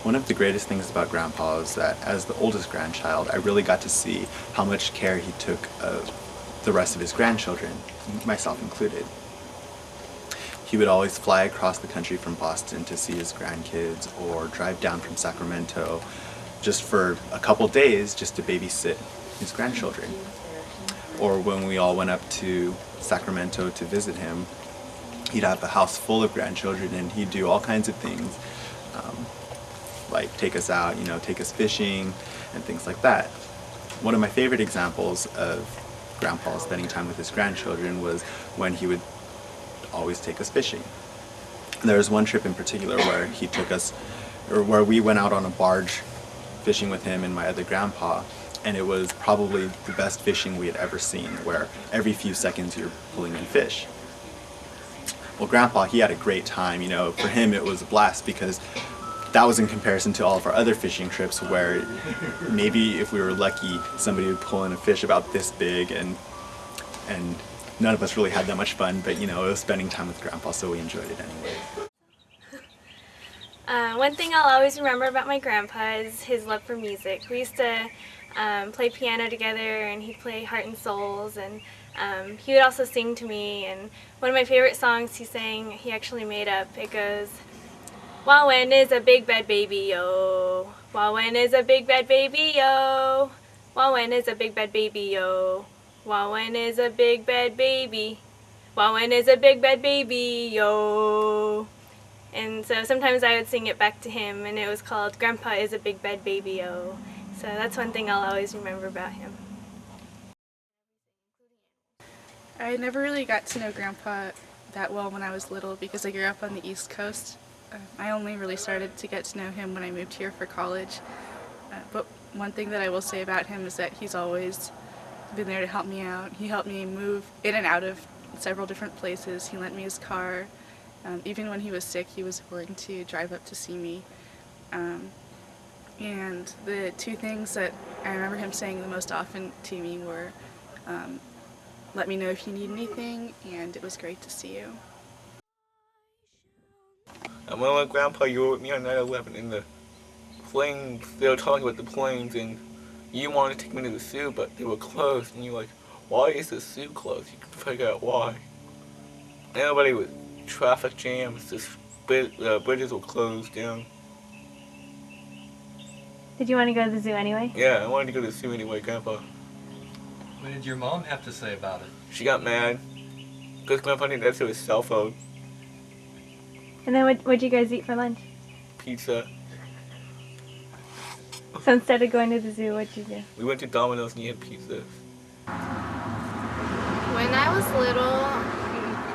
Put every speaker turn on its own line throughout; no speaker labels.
One of the greatest things about Grandpa is that as the oldest grandchild, I really got to see how much care he took of the rest of his grandchildren, myself included. He would always fly across the country from Boston to see his grandkids or drive down from Sacramento just for a couple days just to babysit his grandchildren. Or when we all went up to Sacramento to visit him, he'd have a house full of grandchildren and he'd do all kinds of things, like take us out, take us fishing and things like that. One of my favorite examples of Grandpa spending time with his grandchildren was when he would always take us fishing. There was one trip in particular where he took us, or where we went out on a barge fishing with him and my other grandpa, and it was probably the best fishing we had ever seen, where every few seconds you're pulling in fish. Well, Grandpa, he had a great time. For him it was a blast because that was in comparison to all of our other fishing trips where maybe if we were lucky somebody would pull in a fish about this big and none of us really had that much fun, but it was spending time with Grandpa, so we enjoyed it anyway.
One thing I'll always remember about my grandpa is his love for music. We used to play piano together, and he'd play Heart and Souls, and he would also sing to me. And one of my favorite songs he sang, he actually made up. It goes, "Wawen is a big bad baby, yo. Wawen is a big bad baby, yo. Wawen is a big bad baby, yo. Wawen is a big bad baby. Wawen is a big bad baby, yo." And so sometimes I would sing it back to him, and it was called "Grandpa is a big bad baby, yo." So that's one thing I'll always remember about him.
I never really got to know Grandpa that well when I was little because I grew up on the East Coast. I only really started to get to know him when I moved here for college. But one thing that I will say about him is that he's always been there to help me out. He helped me move in and out of several different places. He lent me his car. Even when he was sick, he was willing to drive up to see me. And the two things that I remember him saying the most often to me were, "Let me know if you need anything," and "It was great to see you."
And when my grandpa, you were with me on 9/11 in the planes, they were talking about the planes, and you wanted to take me to the zoo, but they were closed, and you're like, "Why is the zoo closed?" You couldn't figure out why. Nobody was traffic jams, bridges were closed down.
Did you want to go to the zoo anyway?
Yeah, I wanted to go to the zoo anyway, Grandpa.
What did your mom have to say about it?
She got mad because Grandpa didn't answer his cell phone.
And then what'd you guys eat for lunch?
Pizza.
So instead of going to the zoo, what'd you do?
We went to Domino's and he had pizza.
When I was little,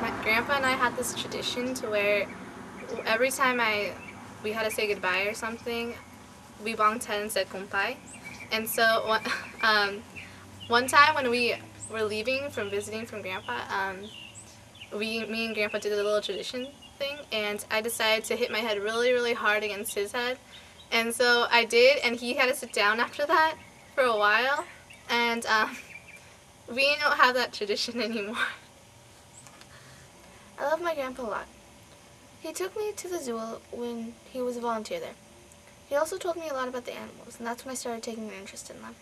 my grandpa and I had this tradition to where every time we had to say goodbye or something, we bonged head and said "kumpai." And so one time when we were leaving from visiting from Grandpa, me and Grandpa did a little tradition thing, and I decided to hit my head really, really hard against his head. And so I did, and he had to sit down after that for a while, and we don't have that tradition anymore.
I love my grandpa a lot. He took me to the zoo when he was a volunteer there. He also told me a lot about the animals, and that's when I started taking an interest in them.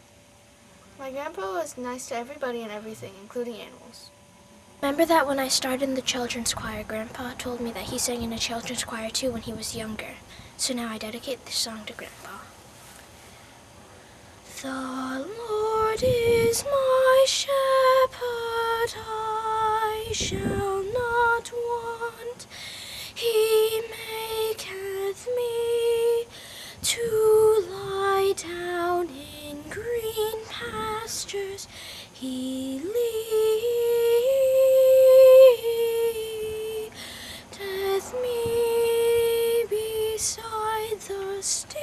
My grandpa was nice to everybody and everything, including animals.
Remember that when I started in the children's choir, Grandpa told me that he sang in a children's choir too when he was younger. So now I dedicate this song to Grandpa. The Lord is my shepherd, I shall not want. He maketh me to lie down in green pastures. He leadeth me beside the still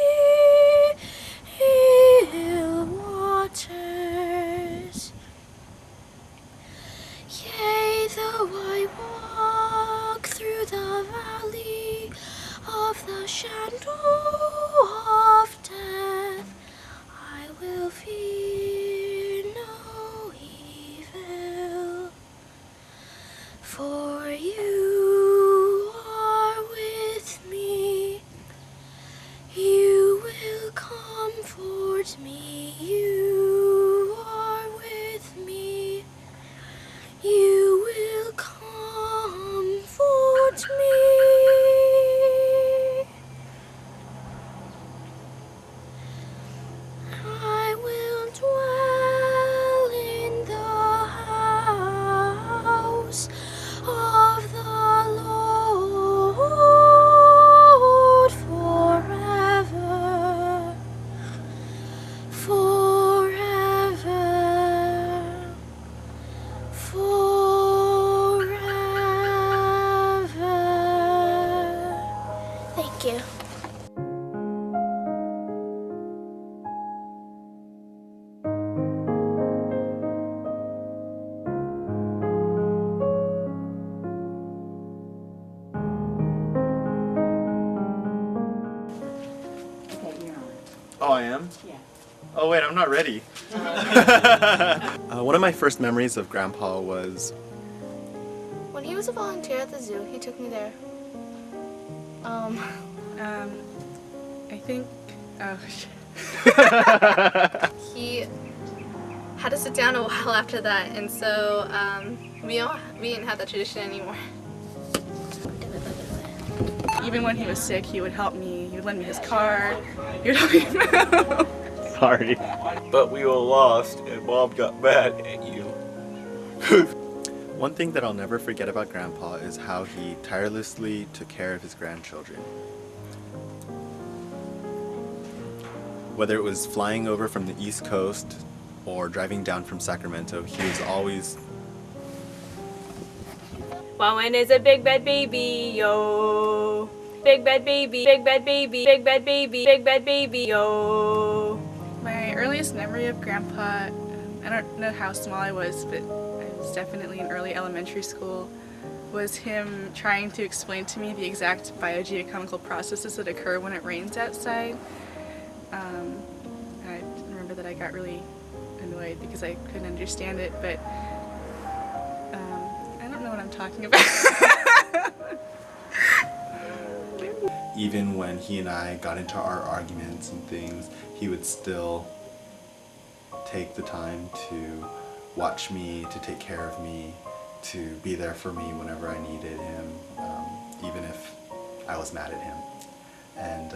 waters. Yea, though I walk through the valley of the shadow of death, I will fear no evil, Thank you.
Okay, you're on.
Oh, I am?
Yeah.
Oh wait, I'm not ready. One of my first memories of Grandpa was
When he was a volunteer at the zoo, he took me there.
I think, oh shit.
He had to sit down a while after that, and so we didn't have that tradition anymore.
Even when he was sick, he would help me. He would lend me his car. He would help me move.
sorry.
But we were lost, and Bob got mad at you.
One thing that I'll never forget about Grandpa is how he tirelessly took care of his grandchildren. Whether it was flying over from the East Coast or driving down from Sacramento, he was always
Wawan is a big bad baby, yo. Big bad baby, big bad baby, big bad baby, big bad baby, yo.
My earliest memory of Grandpa, I don't know how small I was, but I was definitely in early elementary school, was him trying to explain to me the exact biogeochemical processes that occur when it rains outside. I remember that I got really annoyed because I couldn't understand it, but I don't know what I'm talking about.
even when he and I got into our arguments and things, he would still take the time to watch me, to take care of me, to be there for me whenever I needed him, even if I was mad at him. And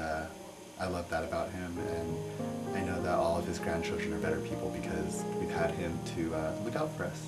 I love that about him, and I know that all of his grandchildren are better people because we've had him to look out for us.